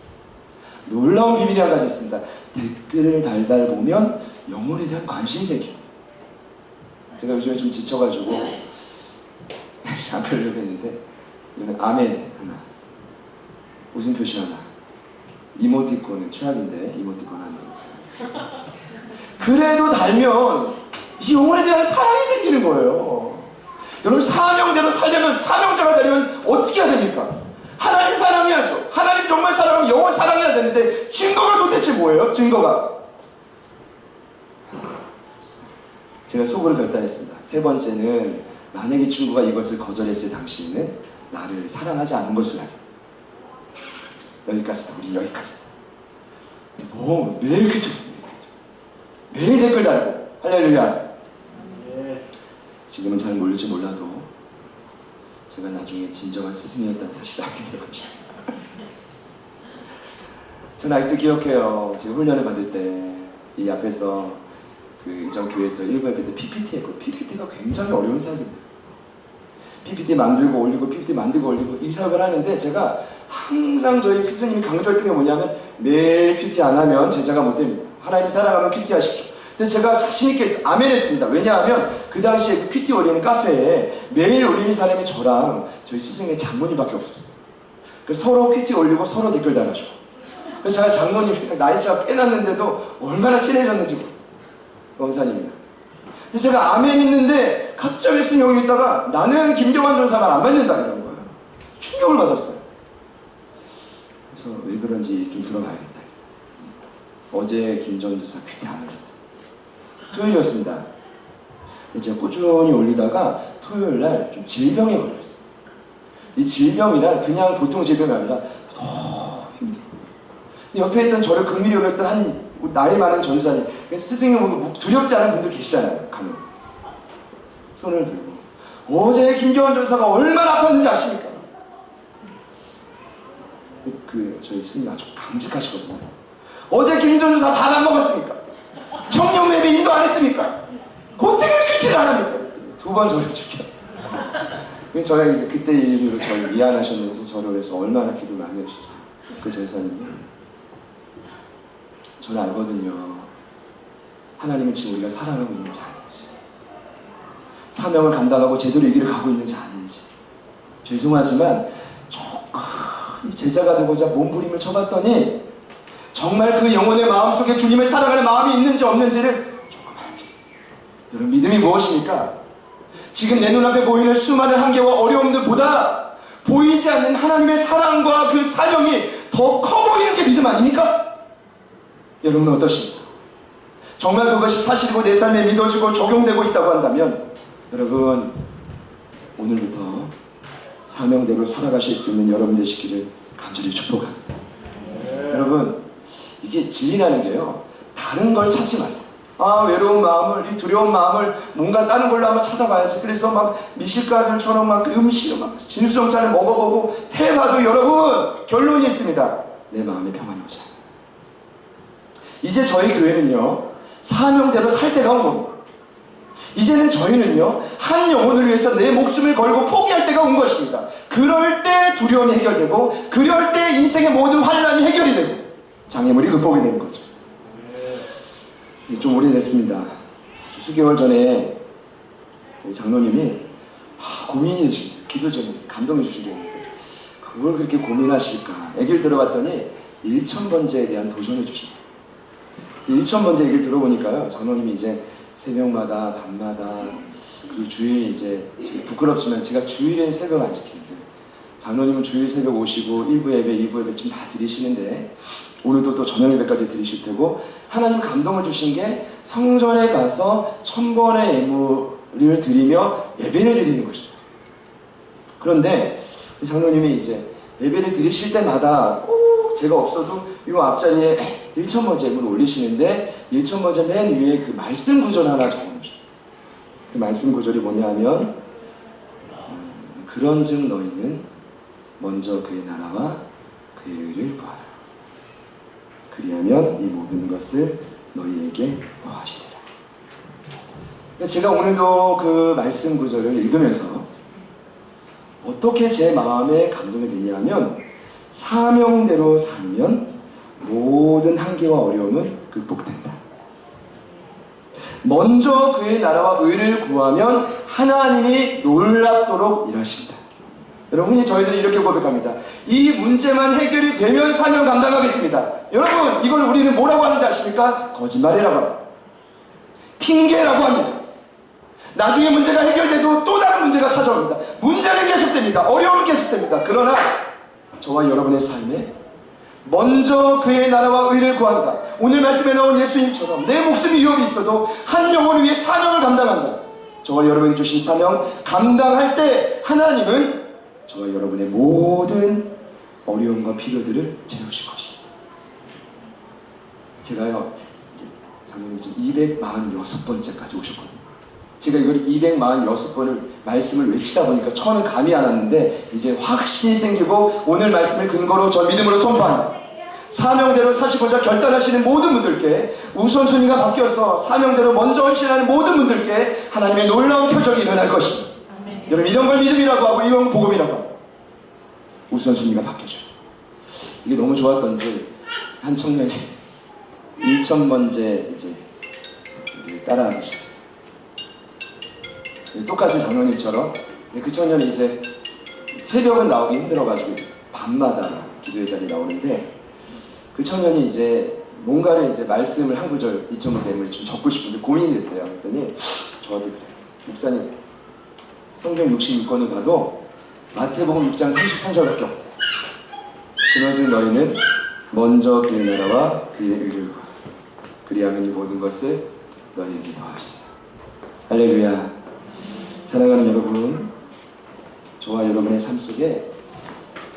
놀라운 비밀이 한 가지 있습니다. 댓글을 달달 보면 영혼에 대한 관심이 생겨요. 제가 요즘에 좀 지쳐가지고 안 그러려고 했는데 이거는 아멘 하나, 웃음 표시 하나, 이모티콘은 최악인데 이모티콘 하나. 그래도 달면 이 영혼에 대한 사랑이 생기는 거예요. 여러분, 사명대로 살려면, 사명자가 되려면 어떻게 해야 됩니까? 하나님 사랑해야죠. 하나님 정말 사랑하면 영원 사랑해야 되는데 증거가 도대체 뭐예요? 증거가. 제가 속으로 결단했습니다. 세 번째는 만약에 친구가 이것을 거절했을 당시에는 나를 사랑하지 않는 것을 알아요. 여기까지다. 우리 여기까지다. 매일 큐티, 매일 댓글 달고 할렐루야. 지금은 잘 모를지 몰라도 제가 나중에 진정한 스승이었다는 사실을 알게 되었죠. 저는 아직도 기억해요. 제가 훈련을 받을 때 이 앞에서 그 이전 교회에서 일부 예배 때 PPT 했고, PPT가 굉장히 어려운 사역입니다. PPT 만들고 올리고 PPT 만들고 올리고 이 사역을 하는데, 제가 항상 저희 스승님이 강조했던 게 뭐냐면 매일 큐티 안 하면 제자가 못 됩니다. 하나님 사랑하면 큐티 하십시오. 근데 제가 자신있게 아멘 했습니다. 왜냐하면 그 당시에 그 큐티 올리는 카페에 매일 올리는 사람이 저랑 저희 스승의 장모님밖에 없었어요. 그래서 서로 큐티 올리고 서로 댓글 달아줘. 그래서 제가 장모님 나이 차가 꽤 났는데도 얼마나 친해졌는지 모르겠어요. 원사님이랑. 근데 제가 아멘 했는데 갑자기 스승이 있다가 나는 김경환 전사가 안 맞는다 이러는 거예요. 충격을 받았어요. 그래서 왜 그런지 좀 들어봐야겠다. 어제 김전 전사 큐티 안 올렸다. 토요일이었습니다. 제가 꾸준히 올리다가 토요일날 좀 질병에 걸렸어요. 이 질병이란 그냥 보통 질병이 아니라 너무 힘들어요. 옆에 있던 저를 긍휼히 여겼던 한 나이 많은 전사님, 스승님 두렵지 않은 분들 계시잖아요. 간혹 손을 들고 어제 김경환 전사가 얼마나 아팠는지 아십니까? 저희 스님이 아주 강직하시거든요. 어제 김전 전사 밥 안 먹었습니까? 청년 예배 인도 안 했습니까? 어떻게 큐티를 안 합니까? 2번 저를 죽였다. 저희가 이제 그때 이후로 저를 미안하셨는지 저를 위해서 얼마나 기도 많이 하시죠. 그 전사님이. 저는 알거든요. 하나님은 지금 우리가 사랑하고 있는지 아닌지, 사명을 감당하고 제대로 이 길을 가고 있는지 아닌지. 죄송하지만 조금 제자가 되고자 몸부림을 쳐봤더니 정말 그 영혼의 마음속에 주님을 사랑하는 마음이 있는지 없는지를 조금 알겠어요. 여러분, 믿음이 무엇입니까? 지금 내 눈앞에 보이는 수많은 한계와 어려움들보다 보이지 않는 하나님의 사랑과 그 사명이 더 커 보이는 게 믿음 아닙니까? 여러분은 어떠십니까? 정말 그것이 사실이고 내 삶에 믿어지고 적용되고 있다고 한다면, 여러분, 오늘부터 사명대로 살아가실 수 있는 여러분 되시기를 간절히 축복합니다. 여러분, 이게 진리라는 게요, 다른 걸 찾지 마세요. 외로운 마음을, 이 두려운 마음을 뭔가 다른 걸로 한번 찾아봐야지. 그래서 막 미식가들처럼 막 음식을 막 진수성찬을 먹어보고 해봐도 여러분, 결론이 있습니다. 내 마음에 평안이 오지 않아요. 이제 저희 교회는요, 사명대로 살 때가 온 겁니다. 이제는 저희는요, 한 영혼을 위해서 내 목숨을 걸고 포기할 때가 온 것입니다. 그럴 때 두려움이 해결되고, 그럴 때 인생의 모든 환난이 해결이 되고, 장애물이 극복이 되는 거죠. 좀 오래됐습니다. 수개월 전에 장로님이 고민이 기도 전에 감동해 주신 게 있는데, 그걸 그렇게 고민하실까? 얘기를 들어봤더니 1000번째에 대한 도전해 주신다. 1000번째 얘기를 들어보니까요, 장로님이 이제 새벽마다 밤마다, 그리고 주일 이제 부끄럽지만 제가 주일엔 새벽 안 지키는데, 장로님은 주일 새벽 오시고 1부 예배, 2부 예배 다 드리시는데, 오늘도 또 저녁 예배까지 드리실 테고, 하나님 감동을 주신 게 성전에 가서 1000번의 예물을 드리며 예배를 드리는 것입니다. 그런데 장로님이 이제 예배를 드리실 때마다 꼭 제가 없어도 이 앞자리에 1000번째 예물을 올리시는데, 1000번째 맨 위에 그 말씀 구절 하나 적어놓으셨어요. 그 말씀 구절이 뭐냐면, 그런즉 너희는 먼저 그의 나라와 그의 의를 구하라. 그리하면 이 모든 것을 너희에게 더하시리라. 제가 오늘도 그 말씀 구절을 읽으면서 어떻게 제 마음에 감동이 됐냐면, 사명대로 살면 모든 한계와 어려움은 극복된다. 먼저 그의 나라와 의를 구하면 하나님이 놀랍도록 일하신다. 여러분이 저희들이 이렇게 고백합니다. 이 문제만 해결이 되면 사명 감당하겠습니다. 여러분, 이걸 우리는 뭐라고 하는지 아십니까? 거짓말이라고 합니다. 핑계라고 합니다. 나중에 문제가 해결돼도 또 다른 문제가 찾아옵니다. 문제는 계속됩니다. 어려움은 계속됩니다. 그러나 저와 여러분의 삶에 먼저 그의 나라와 의를 구한다. 오늘 말씀에 나온 예수님처럼 내 목숨이 위협이 있어도 한 영혼을 위해 사명을 감당한다. 저와 여러분이 주신 사명 감당할 때 하나님은 저와 여러분의 모든 어려움과 필요들을 채우실 것입니다. 제가요, 이제 장로님 지금 246번째까지 오셨거든요. 제가 이걸 246번을 말씀을 외치다 보니까 처음에 감이 안 왔는데 이제 확신이 생기고 오늘 말씀을 근거로 저 믿음으로 선포합니다. 사명대로 사시고자 결단하시는 모든 분들께, 우선순위가 바뀌어서 사명대로 먼저 헌신하는 모든 분들께 하나님의 놀라운 표적이 일어날 것입니다. 아멘. 여러분, 이런 걸 믿음이라고 하고 이런 걸 복음이라고 하고 우선순위가 바뀌어져요. 이게 너무 좋았던지 한 청년이 1,000번째 이제 따라하기 시작했어요. 똑같이 장로님처럼. 그 청년이 이제 새벽은 나오기 힘들어가지고 이제 밤마다 기도의 자리에 나오는데, 그 청년이 이제 뭔가를 이제 말씀을 한 구절 2,000번째를 좀 적고 싶은데 고민이 됐대요. 그랬더니 저한테 그래요. 목사님, 성경 66권을 봐도 마태복음 6장 33절밖에 없대요. 그러즉 너희는 먼저 그의 나라와 그의 의를 구하라. 그리하면 이 모든 것을 너희에게 더하시리라. 할렐루야. 사랑하는 여러분, 저와 여러분의 삶 속에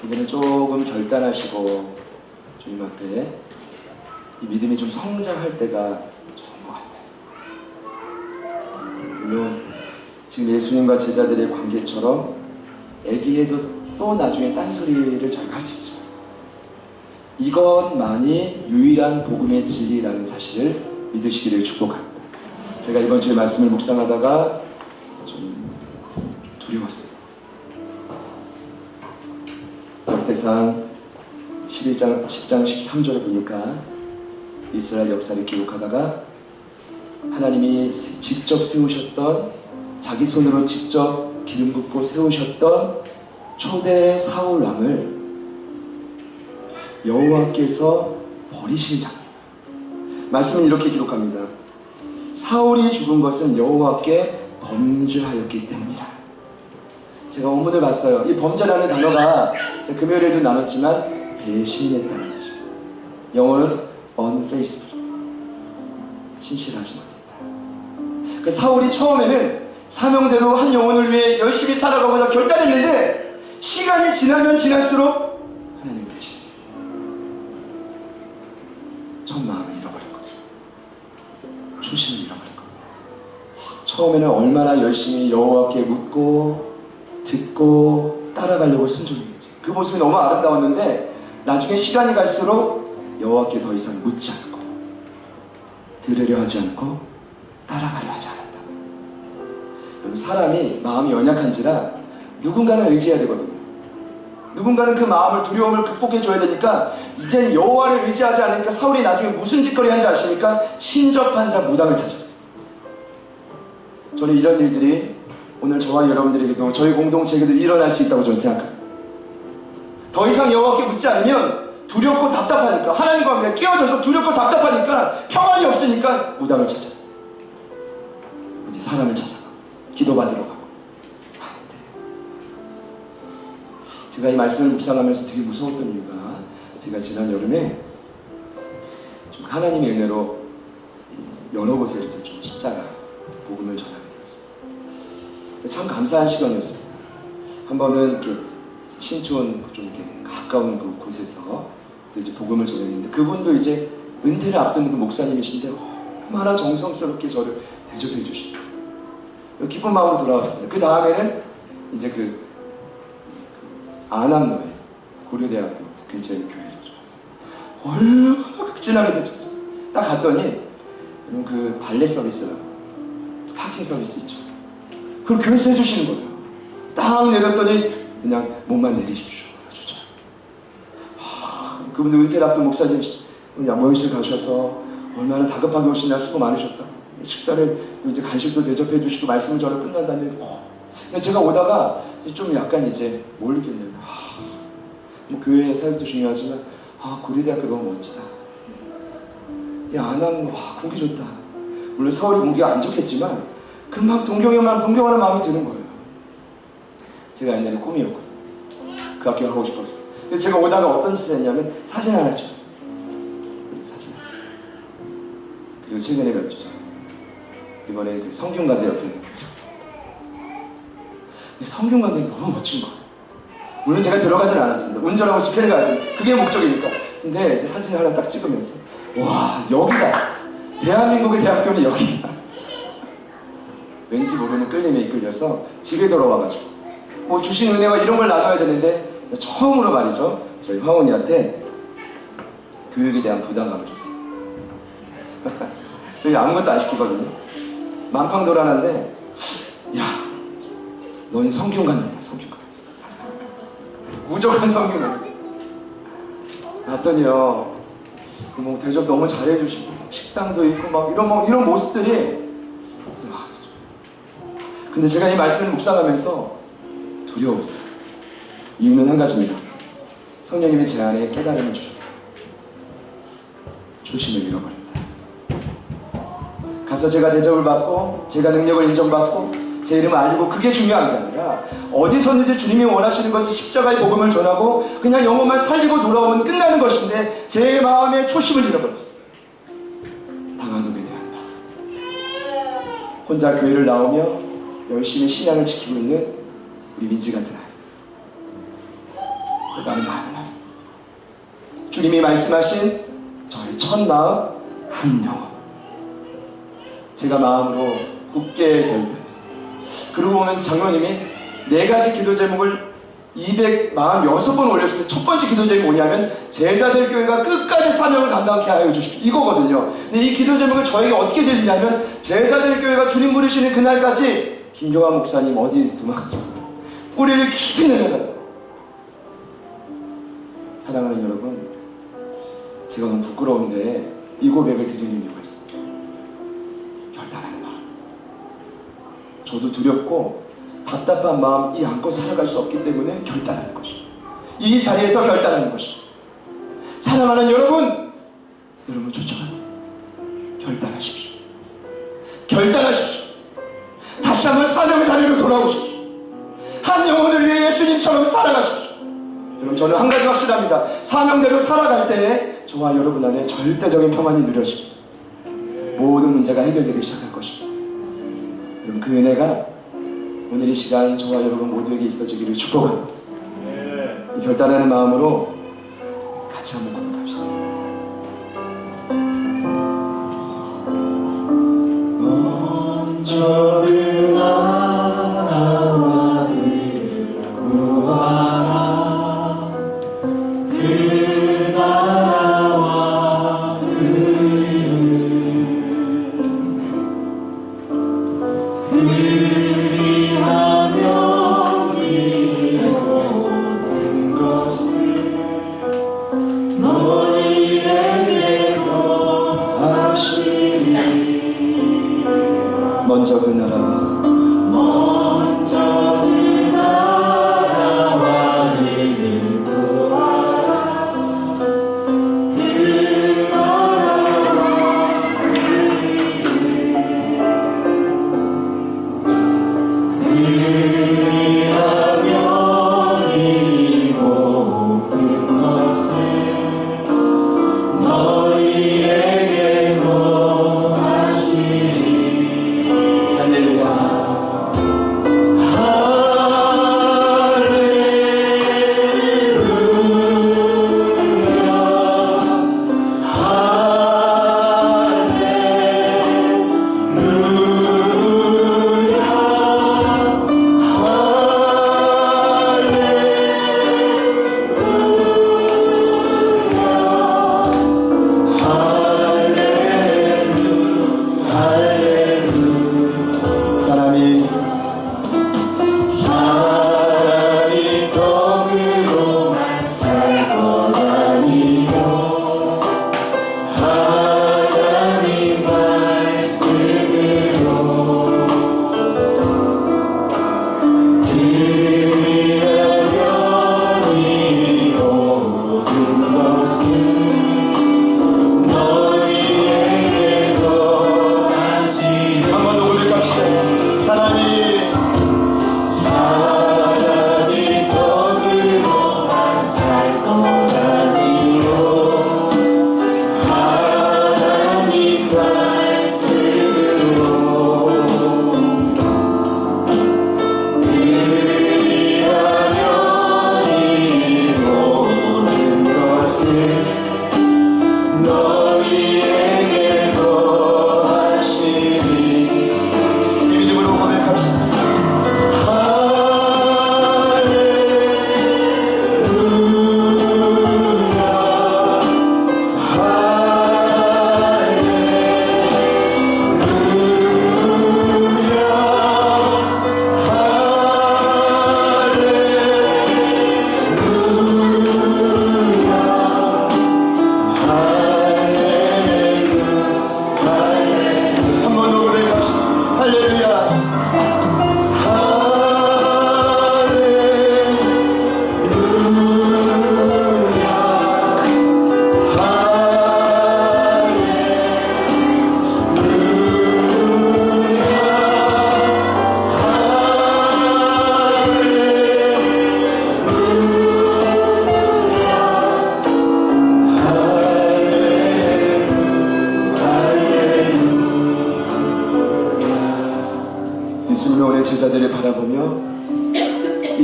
이제는 조금 결단하시고 주님 앞에 이 믿음이 좀 성장할 때가 좋은 것 같아요. 물론 지금 예수님과 제자들의 관계처럼 애기에도 또 나중에 딴소리를 저희가 할 수 있지만 이것만이 유일한 복음의 진리라는 사실을 믿으시기를 축복합니다. 제가 이번 주에 말씀을 묵상하다가 좀 두려웠어요. 역대상 10장 13절에 보니까 이스라엘 역사를 기록하다가 하나님이 직접 세우셨던, 자기 손으로 직접 기름 붓고 세우셨던 초대 사울 왕을 여호와께서 버리신 장면. 말씀은 이렇게 기록합니다. 사울이 죽은 것은 여호와께 범죄하였기 때문이라. 제가 원문을 봤어요. 이 범죄라는 단어가 제가 금요일에도 나눴지만 배신했다는 것입니다. 영어는 unfaithful, 신실하지 못했다. 그 사울이 처음에는 사명대로 한 영혼을 위해 열심히 살아가고자 결단했는데 시간이 지나면 지날수록 하나님을 배신했어요. 첫 마음을 잃어버린 거죠. 초심을 잃어버린 겁니다. 처음에는 얼마나 열심히 여호와께 묻고 듣고 따라가려고 순종했는지 그 모습이 너무 아름다웠는데 나중에 시간이 갈수록 여호와께 더 이상 묻지 않고 들으려 하지 않고 따라가려 하지 않았다. 여러분, 사람이 마음이 연약한지라 누군가는 의지해야 되거든요. 누군가는 그 마음을, 두려움을 극복해 줘야 되니까 이제는 여호와를 의지하지 않으니까 사울이 나중에 무슨 짓거리 한지 아십니까? 신접한 자 무당을 찾아요. 저는 이런 일들이 오늘 저와 여러분들에게도 저희 공동체에게도 일어날 수 있다고 저는 생각합니다. 더 이상 여호와께 묻지 않으면 두렵고 답답하니까, 하나님과 함께 끼어져서 두렵고 답답하니까, 평안이 없으니까 무당을 찾아요. 이제 사람을 찾아가 기도받으러 가고. 제가 이 말씀을 묵상하면서 되게 무서웠던 이유가, 제가 지난 여름에 좀 하나님의 은혜로 여러 곳에 이렇게 좀 십자가 복음을 전하게 되었습니다. 참 감사한 시간이었습니다. 한 번은 이렇게 신촌 좀 이렇게 가까운 그 곳에서 이제 복음을 전했는데, 그분도 이제 은퇴를 앞두는 그 목사님이신데 얼마나 정성스럽게 저를 대접해 주시고 기쁜 마음으로 돌아왔습니다. 그 다음에는 이제 그 안암로에 고려대학교 근처에 있는 교회를 좀 갔어요. 얼마나 극진하게 대접했어요. 딱 갔더니 그 발레 서비스라고 파킹 서비스 있죠. 그걸 교회에서 해주시는 거예요. 딱 내렸더니 그냥 몸만 내리십시오. 주자. 그분도 은퇴를 앞둔 목사님 양모임실 가셔서 얼마나 다급하게 오시냐, 수고 많으셨다. 식사를 이제 간식도 대접해 주시고 말씀을 전혀 끝난 다음에 제가 오다가 좀 약간 이제 뭘 느꼈냐면 뭐 교회 사역도 중요하지만 고려대학교 너무 멋지다. 야, 안암 공기 좋다. 물론 서울이 공기가 안 좋겠지만 금방 동경하는 마음이 드는 거예요. 제가 옛날에 꿈이었거든요. 그 학교 가고 싶었어요. 그래서 제가 오다가 어떤 짓을 했냐면 사진 하나 찍어요. 사진 하나 찍어요. 그리고 최근에 갔죠. 이번에 그 성균관대 옆에 있는 교회죠. 근데 성균관대는 너무 멋진 거예요. 물론 제가 들어가진 않았습니다. 운전하고 집회를 가야 돼. 그게 목적이니까. 근데 이제 사진을 하나 딱 찍으면서 와, 여기다. 대한민국의 대학교는 여기다. 왠지 모르는 끌림에 이끌려서 집에 돌아와가지고 뭐 주신 은혜와 이런 걸 나눠야 되는데 처음으로 말이죠, 저희 화원이한테 교육에 대한 부담감을 줬어요. 저희 아무것도 안 시키거든요. 만팡도란한데, 야, 넌 성경 갖는다, 성경 갖는다. 무조건 성경 갖는다. 봤더니요, 뭐 대접 너무 잘해주시고 식당도 있고 막 이런 모습들이. 근데 제가 이 말씀을 묵상하면서 두려웠어요. 이유는 한 가지입니다. 성령님이 제 안에 깨달음을 주셨다. 초심을 잃어버린다. 가서 제가 대접을 받고 제가 능력을 인정받고 제 이름을 알리고 그게 중요한 게 아니라 어디서든지 주님이 원하시는 것은 십자가의 복음을 전하고 그냥 영혼만 살리고 돌아오면 끝나는 것인데 제 마음의 초심을 잃어버렸어요. 당한음에 대한 마음. 혼자 교회를 나오며 열심히 신앙을 지키고 있는 우리 민지 같은 아이들. 나는 마음은 아니다. 주님이 말씀하신 저의 첫 마음 한 영혼. 제가 마음으로 굳게 결단했어요. 그러고 보면 장로님이 4가지 기도 제목을 246번 올렸을 때 첫 번째 기도 제목이 뭐냐면 제자들 교회가 끝까지 사명을 감당케 하여 주십시오. 이거거든요. 근데 이 기도 제목을 저에게 어떻게 들리냐면 제자들 교회가 주님 부르시는 그날까지 김경환 목사님 어디 도망가지 마. 뿌리를 깊이 내려달라고. 사랑하는 여러분, 제가 너무 부끄러운데 이 고백을 드리는 이유가 있습니다. 결단하는 마음. 저도 두렵고 답답한 마음 이 안고 살아갈 수 없기 때문에 결단하는 것입니다. 이 자리에서 결단하는 것입니다. 사랑하는 여러분, 여러분 초청합니다. 결단하십시오. 결단하십시오. 다시 한번 사명의 자리로 돌아오십시오. 한 영혼을 위해 예수님처럼 살아가십시오. 여러분, 저는 한 가지 확실합니다. 사명대로 살아갈 때 저와 여러분 안에 절대적인 평안이 누려집니다. 모든 문제가 해결되기 시작할 것입니다. 여러분, 그 은혜가 오늘 이 시간 저와 여러분 모두에게 있어지기를 축복합니다. 이 결단하는 마음으로 같이 한번 고백합시다. 먼저 먼저 그 나라와 의를 구하라. 그 나라와 그리하면 이 모든 것을 너희에게 더하시리.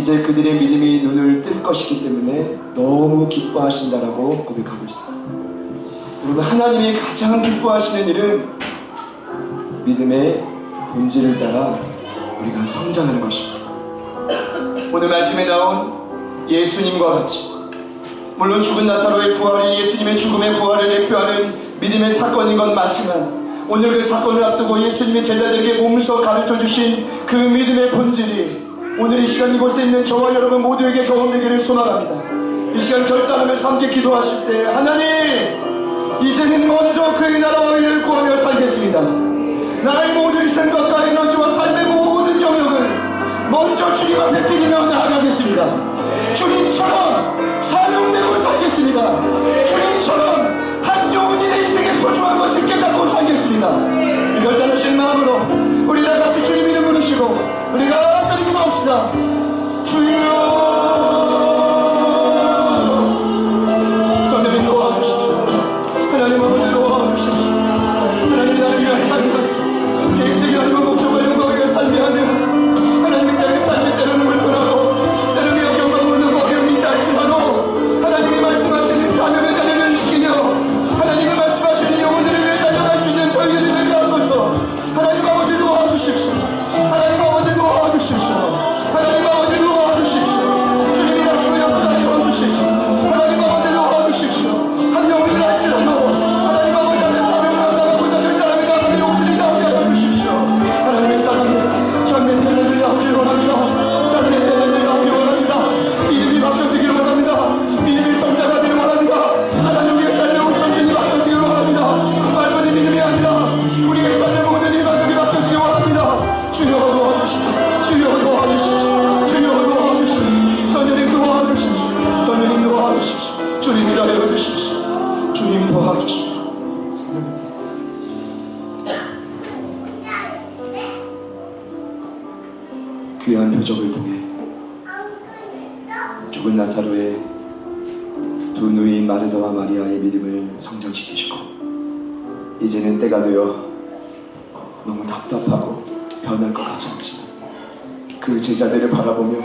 이제 그들의 믿음이 눈을 뜰 것이기 때문에 너무 기뻐하신다라고 고백하고 있어요. 여러분, 하나님이 가장 기뻐하시는 일은 믿음의 본질을 따라 우리가 성장하는 것입니다. 오늘 말씀에 나온 예수님과 같이, 물론 죽은 나사로의 부활이 예수님의 죽음의 부활을 대표하는 믿음의 사건인 건 맞지만, 오늘 그 사건을 앞두고 예수님이 제자들에게 몸소 가르쳐 주신 그 믿음의 본질이 오늘 이 시간 이곳에 있는 저와 여러분 모두에게 경험되기를 소망합니다. 이 시간 결단하면서 함께 기도하실 때, 하나님, 이제는 먼저 그의 나라와 의를 구하며 살겠습니다. 나의 모든 생각과 에너지와 삶의 모든 영역을 먼저 주님 앞에 드리며 나아가겠습니다. 주님처럼 사용되고 살겠습니다. 주님처럼 한 영혼이 내 인생의 소중한 것을 깨닫고 살겠습니다. 이 결단하신 마음으로 우리 다 같이 주님 이름 부르시고 우리가 저리 기도합시다. 주여, 성령님 도와주십시오. 하나님 아버지 도와주십시오. 하나님, 나를 위한 삶을 내 인생이 아니고 목적과 영광을 위한 삶이 아니라 하나님의 나의 삶이 때로는 불편하고 때로는 역경과 어려움이 있다 할지라도 하나님이 말씀하시는 사명의 자리를 지키며 하나님이 말씀하시는 영혼들을 위해 달려갈 수 있는 저희들이 되게 하소서. 하나님 아버지 도와주십시오. 하나님 아버지 도와주십시오. 하나님 아버지 도와주십시오. 주님이 다시고 역사에 도와주십시오. 하나님 아버지 도와주십시오. 한 영혼이 할지라도 하나님 아버지 앞에 사명을 감당하고자 결단합니다. 우리 영혼들이 나오게 하여 주십시오. 하나님의 사랑에 참된 대전을 나오기를 원합니다. 참된 대전을 나오기를 원합니다. 믿음이 바뀌어지기를 원합니다. 믿음이 성장하기를 원합니다. 하나님의 삶의 우선순위 바뀌어지기를 원합니다. 말뿐인 믿음이 아니라 우리의 삶의 모든 일 바뀌어지기를 원합니다. 주여 도와주십시오. 주여 도와주십시오. 주여 도와주십시오. 성령님 도와주십시오. 성령님 도와주십시오. 주님 일하여 주십시오. 주님 도와주십시오. 성령님. 귀한 표적을 통해 죽은 나사로의 두 누이 마르다와 마리아의 믿음을 성장시키시고, 이제는 때가 되어 너무 답답하고 변할 것 같지 않지만 그 제자들을 바라보며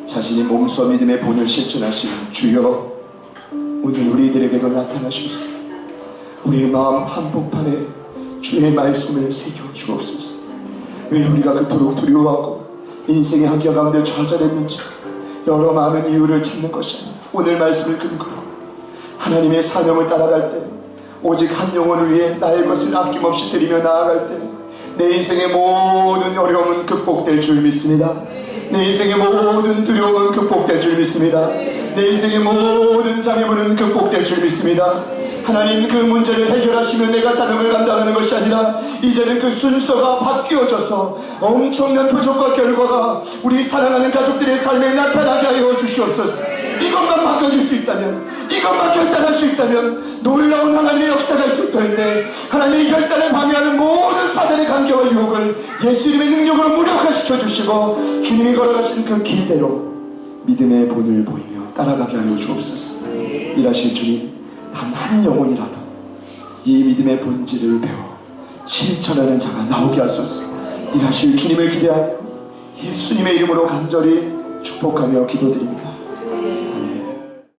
자신이 몸소 믿음의 본을 실천하시는 주여, 오늘 우리들에게도 나타나시옵소서. 우리의 마음 한복판에 주의 말씀을 새겨 주옵소서. 왜 우리가 그토록 두려워하고 인생의 한결 가운데 좌절했는지 여러 많은 이유를 찾는 것이 아니라 오늘 말씀을 근거로 하나님의 사명을 따라갈 때, 오직 한 영혼을 위해 나의 것을 아낌없이 드리며 나아갈 때 내 인생의 모든 어려움은 극복될 줄 믿습니다. 내 인생의 모든 두려움은 극복될 줄 믿습니다. 내 인생의 모든 장애물은 극복될 줄 믿습니다. 하나님, 그 문제를 해결하시면 내가 사명을 감당하는 것이 아니라 이제는 그 순서가 바뀌어져서 엄청난 표적과 결과가 우리 사랑하는 가족들의 삶에 나타나게 하여 주시옵소서. 이것만 바꿔줄 수 있다면, 이것만 결단할 수 있다면 놀라운 하나님의 역사가 있을 터인데, 하나님의 결단을 방해하는 모든 사단의 관계와 유혹을 예수님의 능력으로 무력화시켜 주시고 주님이 걸어가신 그 길대로 믿음의 본을 보이며 따라가게 하여 주옵소서. 일하실 주님, 단 한 영혼이라도 이 믿음의 본질을 배워 실천하는 자가 나오게 하소서. 일하실 주님을 기대하며 예수님의 이름으로 간절히 축복하며 기도드립니다.